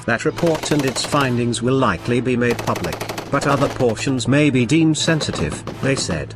of that report and its findings will likely be made public, but other portions may be deemed sensitive, they said.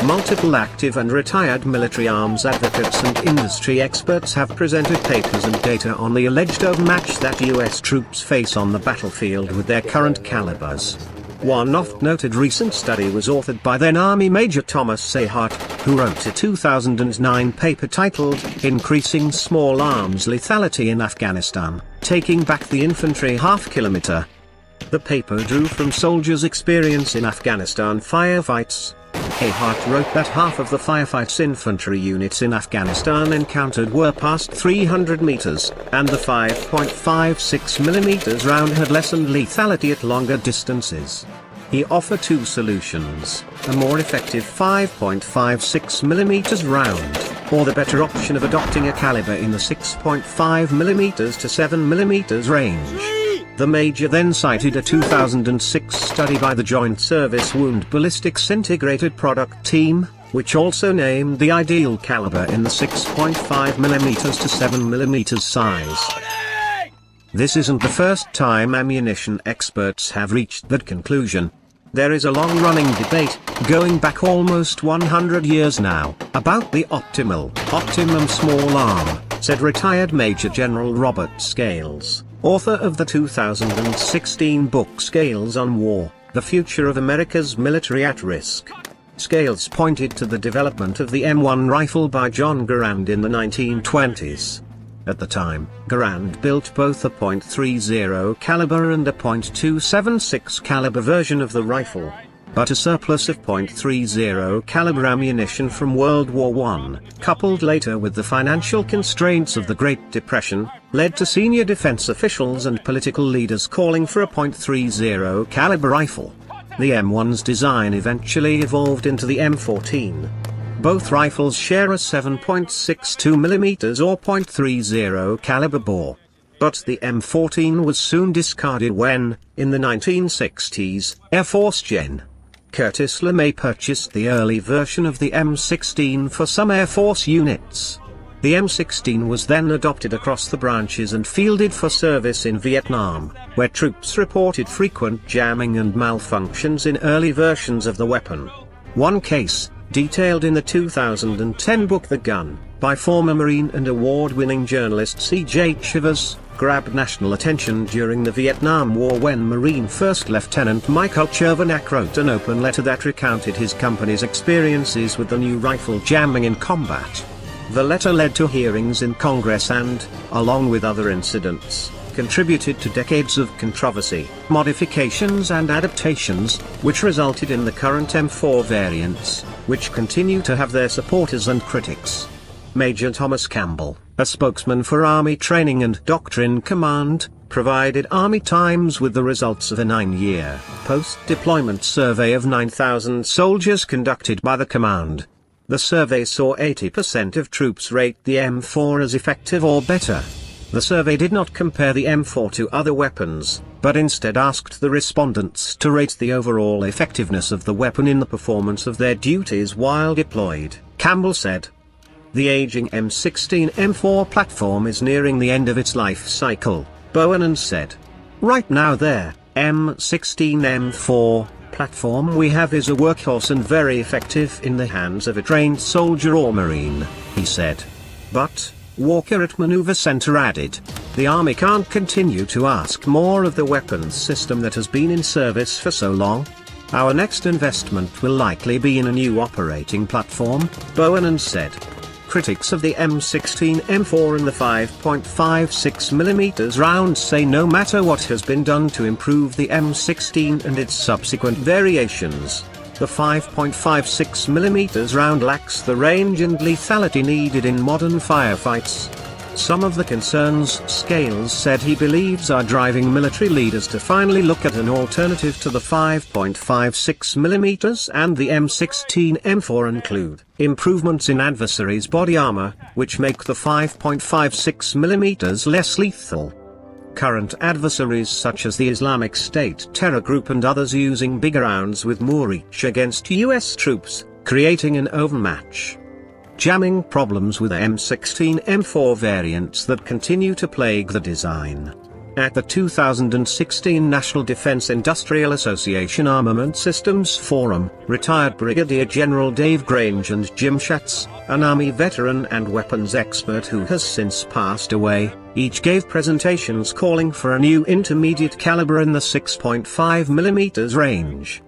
Multiple active and retired military arms advocates and industry experts have presented papers and data on the alleged overmatch that US troops face on the battlefield with their current calibers. One oft-noted recent study was authored by then Army Major Thomas Sayhart, who wrote a 2009 paper titled, Increasing Small Arms Lethality in Afghanistan, Taking Back the Infantry Half-Kilometer. The paper drew from soldiers' experience in Afghanistan firefights. Sayhart wrote that half of the firefights infantry units in Afghanistan encountered were past 300 meters, and the 5.56mm round had lessened lethality at longer distances. He offered two solutions: a more effective 5.56mm round, or the better option of adopting a caliber in the 6.5mm to 7mm range. The Major then cited a 2006 study by the Joint Service Wound Ballistics Integrated Product Team, which also named the ideal caliber in the 6.5mm to 7mm size. This isn't the first time ammunition experts have reached that conclusion. There is a long-running debate, going back almost 100 years now, about the optimum small arm, said retired Major General Robert Scales, author of the 2016 book Scales on War, The Future of America's Military at Risk. Scales pointed to the development of the M1 rifle by John Garand in the 1920s. At the time, Garand built both a .30 caliber and a .276 caliber version of the rifle. But a surplus of .30 caliber ammunition from World War I, coupled later with the financial constraints of the Great Depression, led to senior defense officials and political leaders calling for a .30 caliber rifle. The M1's design eventually evolved into the M14. Both rifles share a 7.62mm or .30 caliber bore. But the M14 was soon discarded when, in the 1960s, Air Force Gen. Curtis LeMay purchased the early version of the M16 for some Air Force units. The M16 was then adopted across the branches and fielded for service in Vietnam, where troops reported frequent jamming and malfunctions in early versions of the weapon. One case, detailed in the 2010 book The Gun, by former Marine and award-winning journalist C.J. Chivers, grabbed national attention during the Vietnam War when Marine First Lieutenant Michael Chervenak wrote an open letter that recounted his company's experiences with the new rifle jamming in combat. The letter led to hearings in Congress and, along with other incidents, contributed to decades of controversy, modifications and adaptations, which resulted in the current M4 variants, which continue to have their supporters and critics. Major Thomas Campbell, a spokesman for Army Training and Doctrine Command, provided Army Times with the results of a 9-year, post-deployment survey of 9,000 soldiers conducted by the command. The survey saw 80% of troops rate the M4 as effective or better. The survey did not compare the M4 to other weapons, but instead asked the respondents to rate the overall effectiveness of the weapon in the performance of their duties while deployed. Campbell said, "The aging M16-M4 platform is nearing the end of its life cycle," Bohannon said. "Right now their M16-M4 platform we have is a workhorse and very effective in the hands of a trained soldier or Marine," he said. But, Walker at Maneuver Center added, "The Army can't continue to ask more of the weapons system that has been in service for so long. Our next investment will likely be in a new operating platform," Bohannon said. Critics of the M16-M4 and the 5.56mm round say no matter what has been done to improve the M16 and its subsequent variations, the 5.56mm round lacks the range and lethality needed in modern firefights. Some of the concerns Scales said he believes are driving military leaders to finally look at an alternative to the 5.56mm and the M16-M4 include improvements in adversaries' body armor, which make the 5.56mm less lethal. Current adversaries such as the Islamic State terror group and others using bigger rounds with more reach against US troops, creating an overmatch. Jamming problems with M16-M4 variants that continue to plague the design. At the 2016 National Defense Industrial Association Armament Systems Forum, retired Brigadier General Dave Grange and Jim Schatz, an Army veteran and weapons expert who has since passed away, each gave presentations calling for a new intermediate caliber in the 6.5mm range.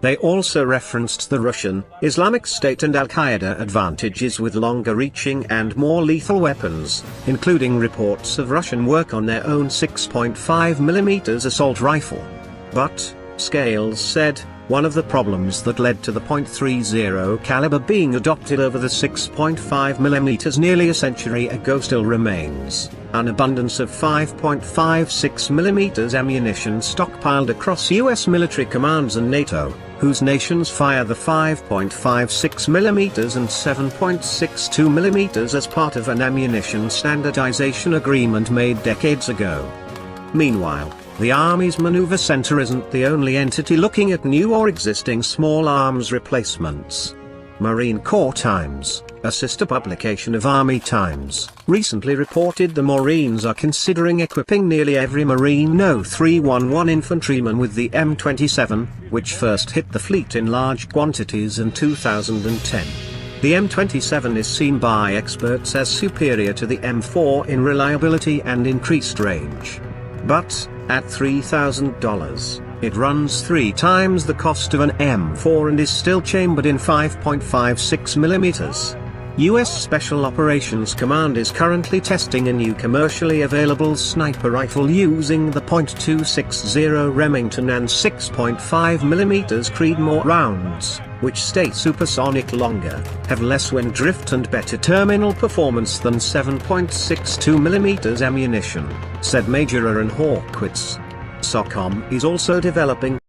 They also referenced the Russian, Islamic State and Al-Qaeda advantages with longer-reaching and more lethal weapons, including reports of Russian work on their own 6.5mm assault rifle. But, Scales said, one of the problems that led to the .30 caliber being adopted over the 6.5mm nearly a century ago still remains: an abundance of 5.56mm ammunition stockpiled across US military commands and NATO, whose nations fire the 5.56mm and 7.62mm as part of an ammunition standardization agreement made decades ago. Meanwhile, the Army's Maneuver Center isn't the only entity looking at new or existing small arms replacements. Marine Corps Times, a sister publication of Army Times, recently reported the Marines are considering equipping nearly every Marine No. 311 infantryman with the M27, which first hit the fleet in large quantities in 2010. The M27 is seen by experts as superior to the M4 in reliability and increased range. But, at $3,000, it runs 3 times the cost of an M4 and is still chambered in 5.56mm. U.S. Special Operations Command is currently testing a new commercially available sniper rifle using the .260 Remington and 6.5mm Creedmoor rounds, which stay supersonic longer, have less wind drift and better terminal performance than 7.62mm ammunition, said Major Aaron Hawkwitz. SOCOM is also developing